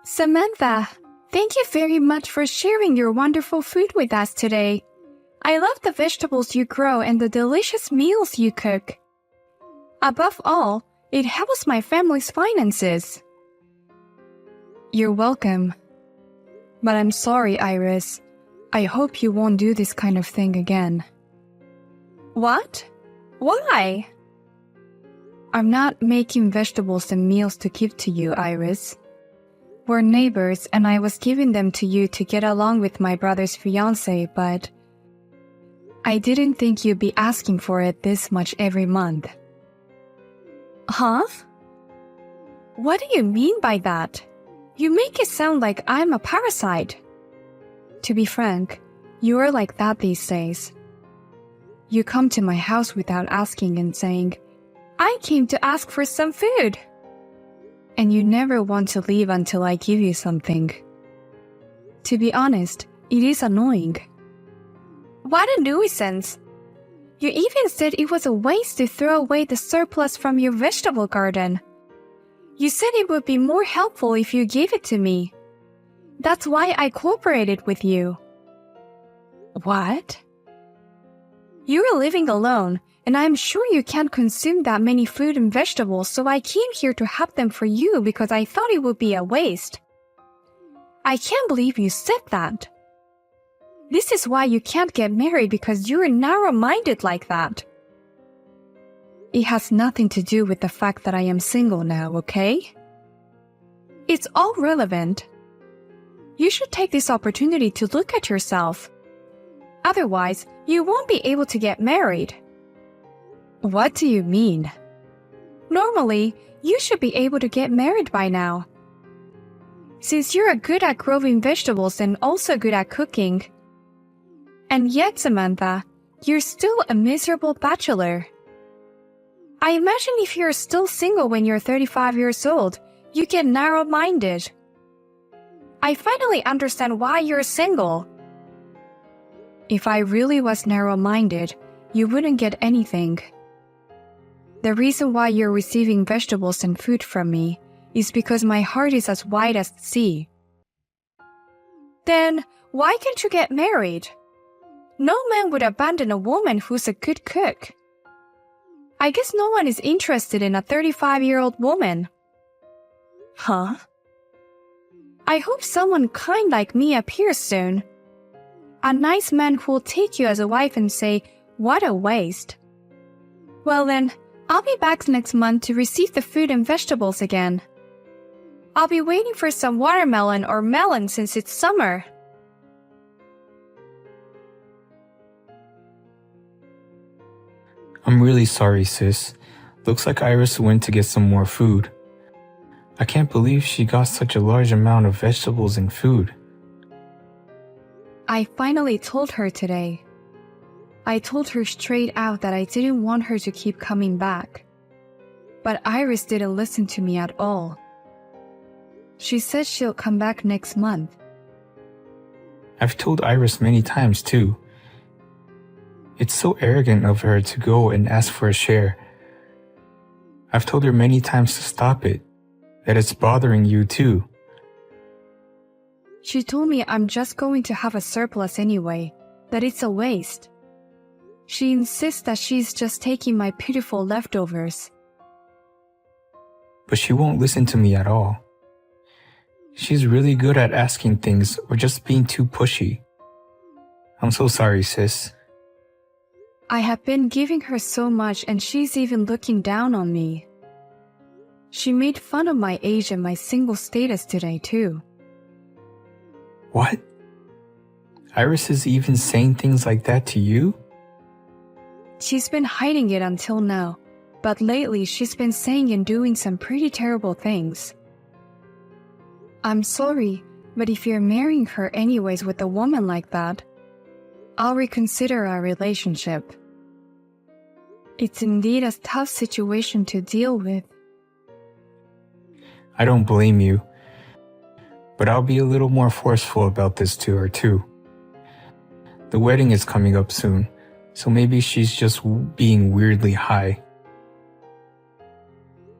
Samantha, thank you very much for sharing your wonderful food with us today. I love the vegetables you grow and the delicious meals you cook. Above all, it helps my family's finances. You're welcome. But I'm sorry, Iris. I hope you won't do this kind of thing again. What? Why? I'm not making vegetables and meals to give to you, Iris. We're neighbors and I was giving them to you to get along with my brother's fiancé, but I didn't think you'd be asking for it this much every month. Huh? What do you mean by that? You make it sound like I'm a parasite. To be frank, you are like that these days. You come to my house without asking and saying, I came to ask for some food. And you never want to leave until I give you something. To be honest, it is annoying. What a nuisance. You even said it was a waste to throw away the surplus from your vegetable garden. You said it would be more helpful if you gave it to me. That's why I cooperated with you. What? You're living alone, and I'm sure you can't consume that many fruit and vegetables, so I came here to have them for you because I thought it would be a waste. I can't believe you said that. This is why you can't get married, because you're narrow-minded like that. It has nothing to do with the fact that I am single now, okay? It's all relevant. You should take this opportunity to look at yourself. Otherwise, you won't be able to get married. What do you mean? Normally, you should be able to get married by now. Since you're good at growing vegetables and also good at cooking. And yet, Samantha, you're still a miserable bachelor. I imagine if you're still single when you're 35 years old, you get narrow-minded. I finally understand why you're single. If I really was narrow-minded, you wouldn't get anything. The reason why you're receiving vegetables and food from me is because my heart is as wide as the sea. Then, why can't you get married? No man would abandon a woman who's a good cook. I guess no one is interested in a 35-year-old woman. Huh? I hope someone kind like me appears soon. A nice man who will take you as a wife and say, what a waste. Well then, I'll be back next month to receive the fruit and vegetables again. I'll be waiting for some watermelon or melon since it's summer. I'm really sorry, sis. Looks like Iris went to get some more food. I can't believe she got such a large amount of vegetables and food. I finally told her today. I told her straight out that I didn't want her to keep coming back. But Iris didn't listen to me at all. She said she'll come back next month. I've told Iris many times too. It's so arrogant of her to go and ask for a share. I've told her many times to stop it, that it's bothering you too. She told me I'm just going to have a surplus anyway, that it's a waste. She insists that she's just taking my pitiful leftovers. But she won't listen to me at all. She's really good at asking things or just being too pushy. I'm so sorry, sis. I have been giving her so much and she's even looking down on me. She made fun of my age and my single status today too. What? Iris is even saying things like that to you? She's been hiding it until now, but lately she's been saying and doing some pretty terrible things. I'm sorry, but if you're marrying her anyways with a woman like that, I'll reconsider our relationship. It's indeed a tough situation to deal with. I don't blame you, but I'll be a little more forceful about this to her too. The wedding is coming up soon, so maybe she's just being weirdly high.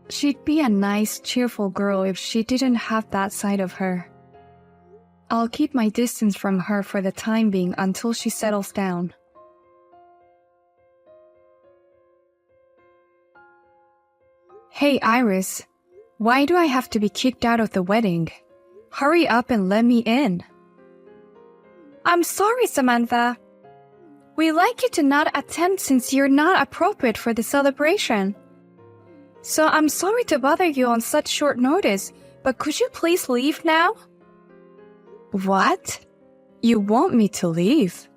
She'd be a nice, cheerful girl if she didn't have that side of her. I'll keep my distance from her for the time being until she settles down. Hey, Iris. Why do I have to be kicked out of the wedding? Hurry up and let me in. I'm sorry, Samantha. We'd like you to not attend since you're not appropriate for the celebration. So I'm sorry to bother you on such short notice, but could you please leave now? What? You want me to leave?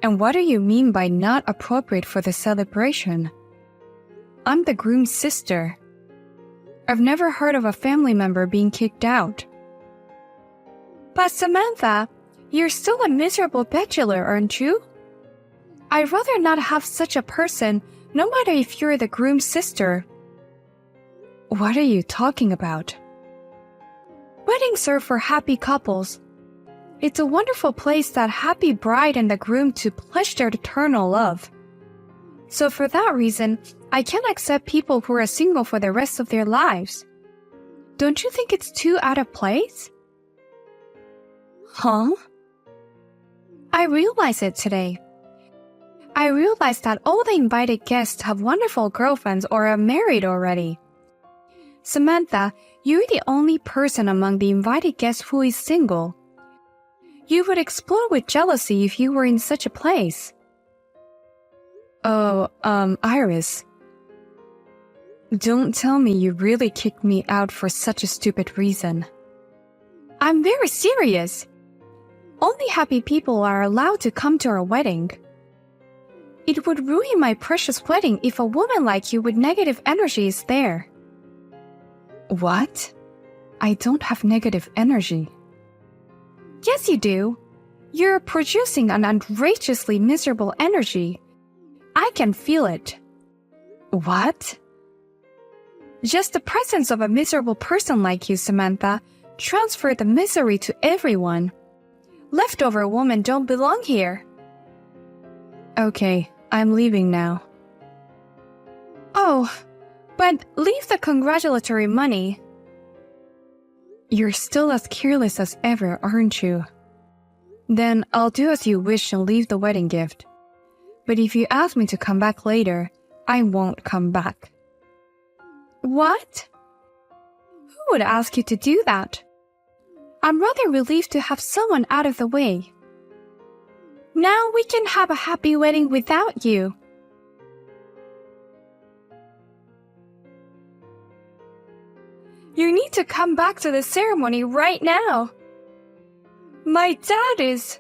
And what do you mean by not appropriate for the celebration? I'm the groom's sister. I've never heard of a family member being kicked out. But Samantha, you're still a miserable bachelor, aren't you? I'd rather not have such a person, no matter if you're the groom's sister. What are you talking about? Weddings are for happy couples. It's a wonderful place that happy bride and the groom to pledge their eternal love. So for that reason, I can't accept people who are single for the rest of their lives. Don't you think it's too out of place? Huh? I realized it today. I realized that all the invited guests have wonderful girlfriends or are married already. Samantha, you're the only person among the invited guests who is single. You would explode with jealousy if you were in such a place. Oh, Iris. Don't tell me you really kicked me out for such a stupid reason. I'm very serious. Only happy people are allowed to come to our wedding. It would ruin my precious wedding if a woman like you with negative energy is there. What? I don't have negative energy. Yes, you do. You're producing an outrageously miserable energy. I can feel it. What? Just the presence of a miserable person like you, Samantha, transfer the misery to everyone. Leftover women don't belong here. Okay, I'm leaving now. Oh, but leave the congratulatory money. You're still as careless as ever, aren't you? Then I'll do as you wish and leave the wedding gift. But if you ask me to come back later, I won't come back. What? Who would ask you to do that? I'm rather relieved to have someone out of the way. Now we can have a happy wedding without you. You need to come back to the ceremony right now. My dad is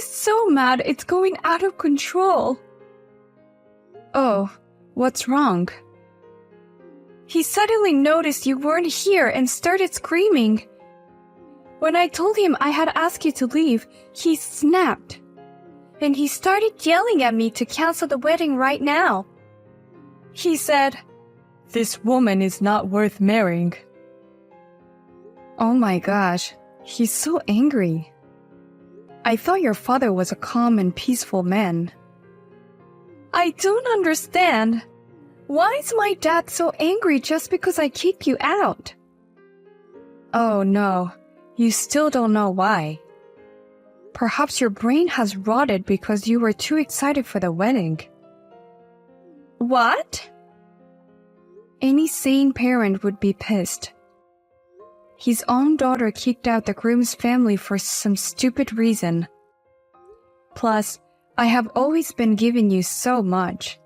so mad it's going out of control. Oh, what's wrong? He suddenly noticed you weren't here and started screaming. When I told him I had asked you to leave, he snapped. And he started yelling at me to cancel the wedding right now. He said, "This woman is not worth marrying." Oh my gosh, he's so angry. I thought your father was a calm and peaceful man. I don't understand. Why is my dad so angry just because I kicked you out? Oh no, you still don't know why. Perhaps your brain has rotted because you were too excited for the wedding. What? Any sane parent would be pissed. His own daughter kicked out the groom's family for some stupid reason. Plus, I have always been giving you so much.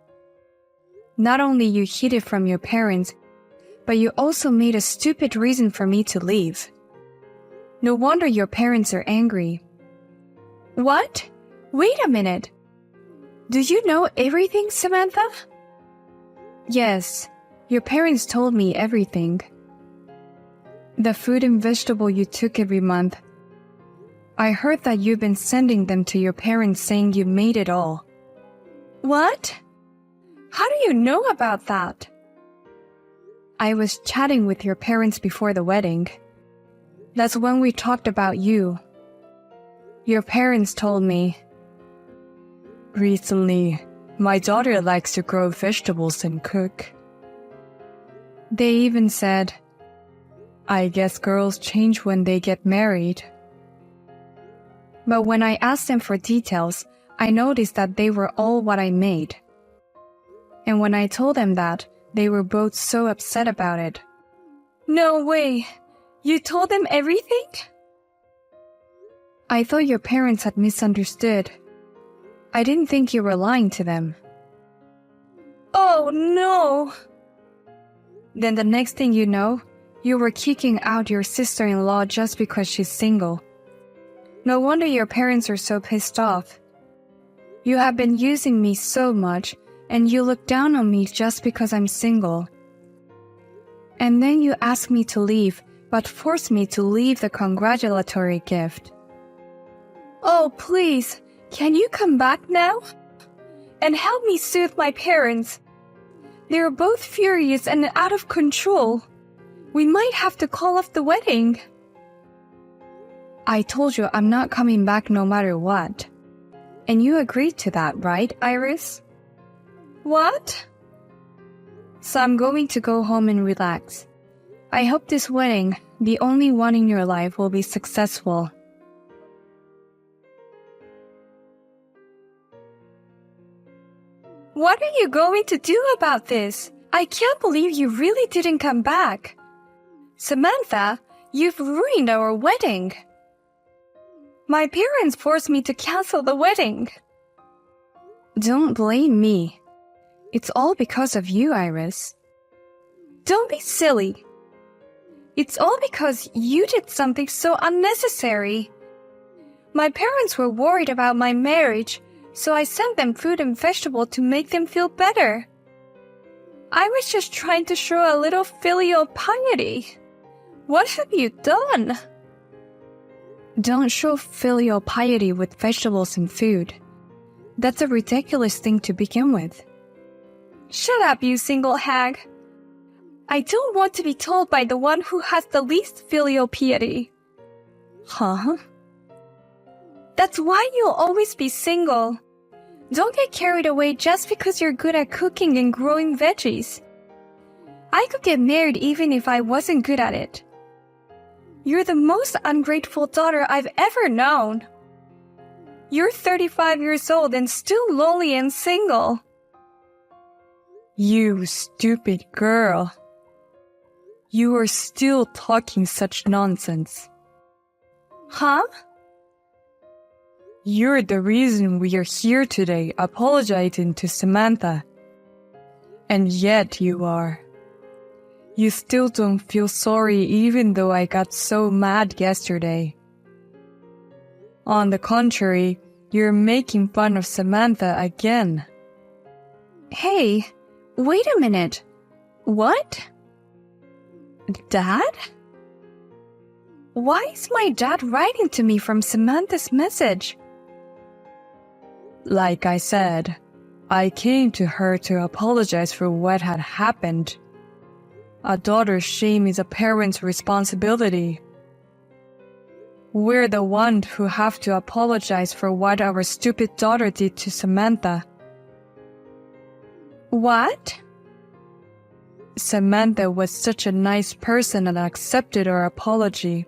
Not only you hid it from your parents, but you also made a stupid reason for me to leave. No wonder your parents are angry. What? Wait a minute. Do you know everything, Samantha? Yes, your parents told me everything. The food and vegetable you took every month. I heard that you've been sending them to your parents saying you made it all. What? How do you know about that? I was chatting with your parents before the wedding. That's when we talked about you. Your parents told me, "Recently, my daughter likes to grow vegetables and cook." They even said, "I guess girls change when they get married." But when I asked them for details, I noticed that they were all what I made. And when I told them that, they were both so upset about it. "No way! You told them everything?" "I thought your parents had misunderstood. I didn't think you were lying to them." "Oh no!" Then the next thing you know, you were kicking out your sister-in-law just because she's single. No wonder your parents are so pissed off. You have been using me so much, and you look down on me just because I'm single. And then you ask me to leave, but force me to leave the congratulatory gift. Oh, please, can you come back now? And help me soothe my parents. They're both furious and out of control. We might have to call off the wedding. I told you I'm not coming back no matter what. And you agreed to that, right, Iris? What? So I'm going to go home and relax. I hope this wedding, the only one in your life, will be successful. What are you going to do about this? I can't believe you really didn't come back. Samantha, you've ruined our wedding. My parents forced me to cancel the wedding. Don't blame me. It's all because of you, Iris. Don't be silly. It's all because you did something so unnecessary. My parents were worried about my marriage, so I sent them fruit and vegetable to make them feel better. I was just trying to show a little filial piety. What have you done? Don't show filial piety with vegetables and food. That's a ridiculous thing to begin with. Shut up, you single hag. I don't want to be told by the one who has the least filial piety. Huh? That's why you'll always be single. Don't get carried away just because you're good at cooking and growing veggies. I could get married even if I wasn't good at it. You're the most ungrateful daughter I've ever known. You're 35 years old and still lonely and single. You stupid girl. You are still talking such nonsense. Huh? You're the reason we are here today apologizing to Samantha. And yet you are. You still don't feel sorry even though I got so mad yesterday. On the contrary, you're making fun of Samantha again. Hey, wait a minute. What? Dad? Why is my dad writing to me from Samantha's message? Like I said, I came to her to apologize for what had happened. A daughter's shame is a parent's responsibility. We're the ones who have to apologize for what our stupid daughter did to Samantha. What? Samantha was such a nice person and accepted our apology.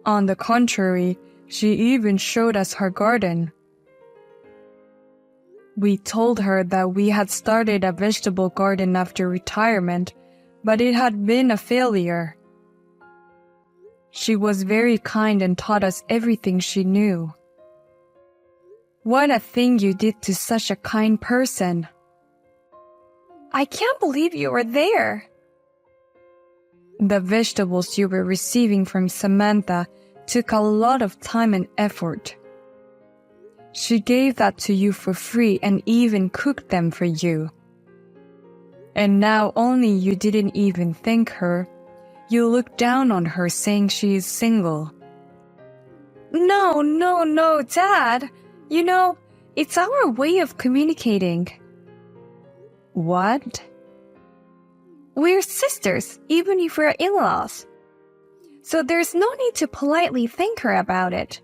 On the contrary, she even showed us her garden. We told her that we had started a vegetable garden after retirement, but it had been a failure. She was very kind and taught us everything she knew. What a thing you did to such a kind person. I can't believe you were there. The vegetables you were receiving from Samantha took a lot of time and effort. She gave that to you for free and even cooked them for you. And now only you didn't even thank her. You look down on her saying she is single. No, Dad. You know, it's our way of communicating. What? We're sisters, even if we're in-laws. So there's no need to politely thank her about it.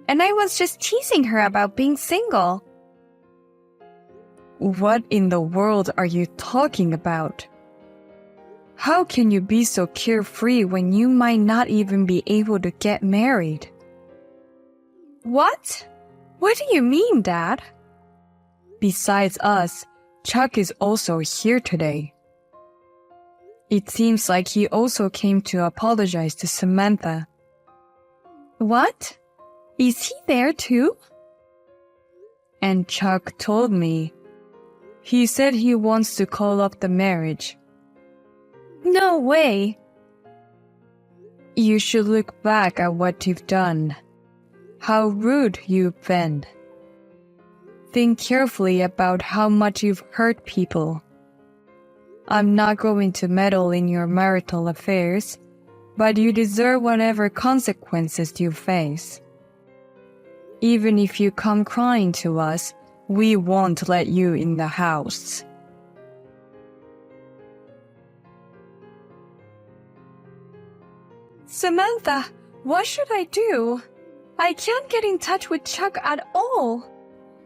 And I was just teasing her about being single. What in the world are you talking about? How can you be so carefree when you might not even be able to get married? What? What do you mean, Dad? Besides us, Chuck is also here today. It seems like he also came to apologize to Samantha. What? Is he there too? And Chuck told me. He said he wants to call up the marriage. No way! You should look back at what you've done. How rude you've been. Think carefully about how much you've hurt people. I'm not going to meddle in your marital affairs, but you deserve whatever consequences you face. Even if you come crying to us, we won't let you in the house. Samantha, what should I do? I can't get in touch with Chuck at all.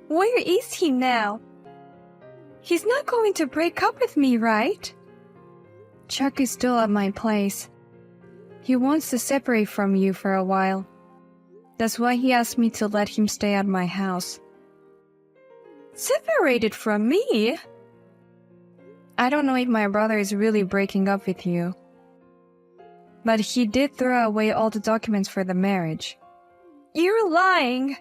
Where is he now? He's not going to break up with me, right? Chuck is still at my place. He wants to separate from you for a while. That's why he asked me to let him stay at my house. Separated from me? I don't know if my brother is really breaking up with you. But he did throw away all the documents for the marriage. You're lying.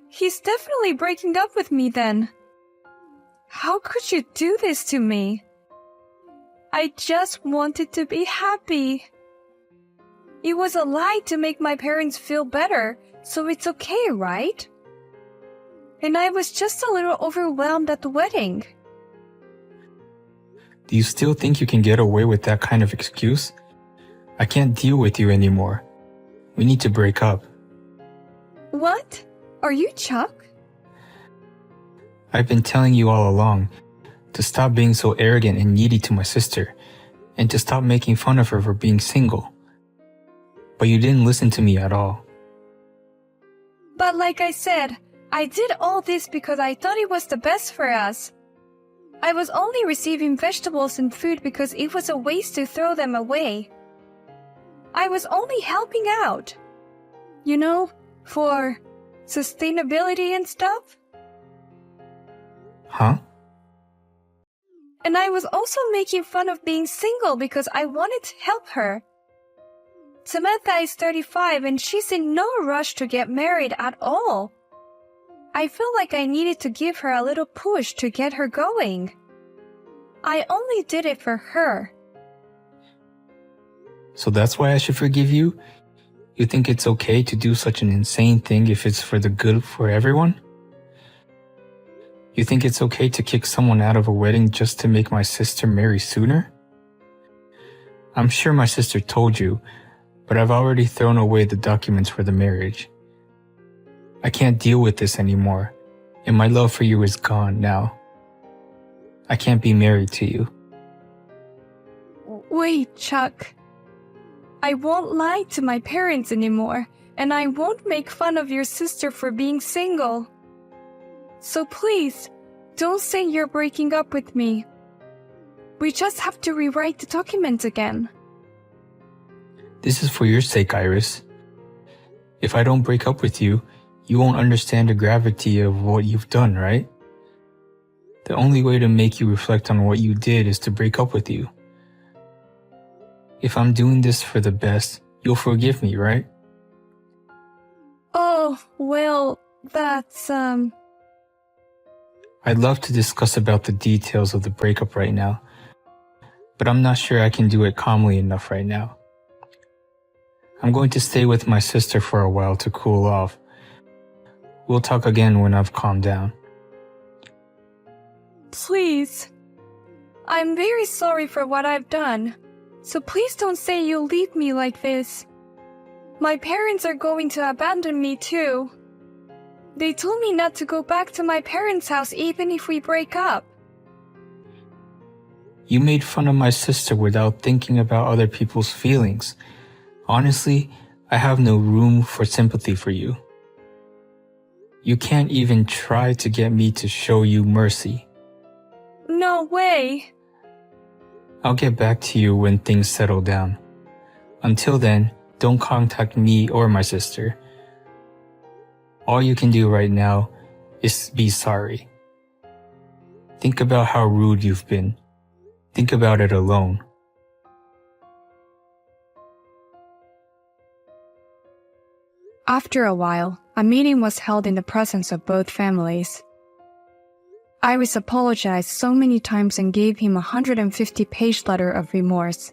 He's definitely breaking up with me then. How could you do this to me? I just wanted to be happy. It was a lie to make my parents feel better, so it's okay, right? And I was just a little overwhelmed at the wedding. Do you still think you can get away with that kind of excuse? I can't deal with you anymore. We need to break up. What? Are you Chuck? I've been telling you all along to stop being so arrogant and needy to my sister, and to stop making fun of her for being single. But you didn't listen to me at all. But like I said, I did all this because I thought it was the best for us. I was only receiving vegetables and food because it was a waste to throw them away. I was only helping out. You know, for sustainability and stuff. Huh? And I was also making fun of being single because I wanted to help her. Samantha is 35 and she's in no rush to get married at all. I felt like I needed to give her a little push to get her going. I only did it for her. So that's why I should forgive you? You think it's okay to do such an insane thing if it's for the good for everyone? You think it's okay to kick someone out of a wedding just to make my sister marry sooner? I'm sure my sister told you, but I've already thrown away the documents for the marriage. I can't deal with this anymore, and my love for you is gone now. I can't be married to you. Wait, Chuck. I won't lie to my parents anymore, and I won't make fun of your sister for being single. So please, don't say you're breaking up with me. We just have to rewrite the document again. This is for your sake, Iris. If I don't break up with you, you won't understand the gravity of what you've done, right? The only way to make you reflect on what you did is to break up with you. If I'm doing this for the best, you'll forgive me, right? Oh, well, that's, I'd love to discuss about the details of the breakup right now, but I'm not sure I can do it calmly enough right now. I'm going to stay with my sister for a while to cool off. We'll talk again when I've calmed down. Please. I'm very sorry for what I've done. So please don't say you'll leave me like this. My parents are going to abandon me too. They told me not to go back to my parents' house even if we break up. You made fun of my sister without thinking about other people's feelings. Honestly, I have no room for sympathy for you. You can't even try to get me to show you mercy. No way. I'll get back to you when things settle down. Until then, don't contact me or my sister. All you can do right now is be sorry. Think about how rude you've been. Think about it alone. After a while, a meeting was held in the presence of both families. Iris apologized so many times and gave him a 150-page letter of remorse.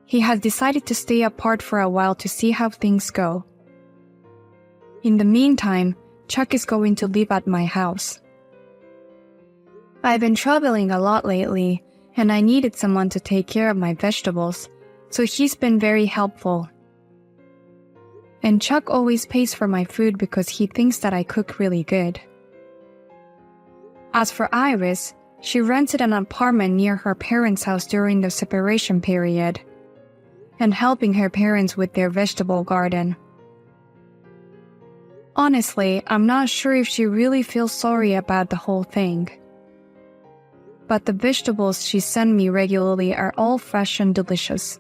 He had decided to stay apart for a while to see how things go. In the meantime, Chuck is going to live at my house. I've been traveling a lot lately, and I needed someone to take care of my vegetables, so he's been very helpful. And Chuck always pays for my food because he thinks that I cook really good. As for Iris, she rented an apartment near her parents' house during the separation period, and helping her parents with their vegetable garden. Honestly, I'm not sure if she really feels sorry about the whole thing. But the vegetables she sent me regularly are all fresh and delicious.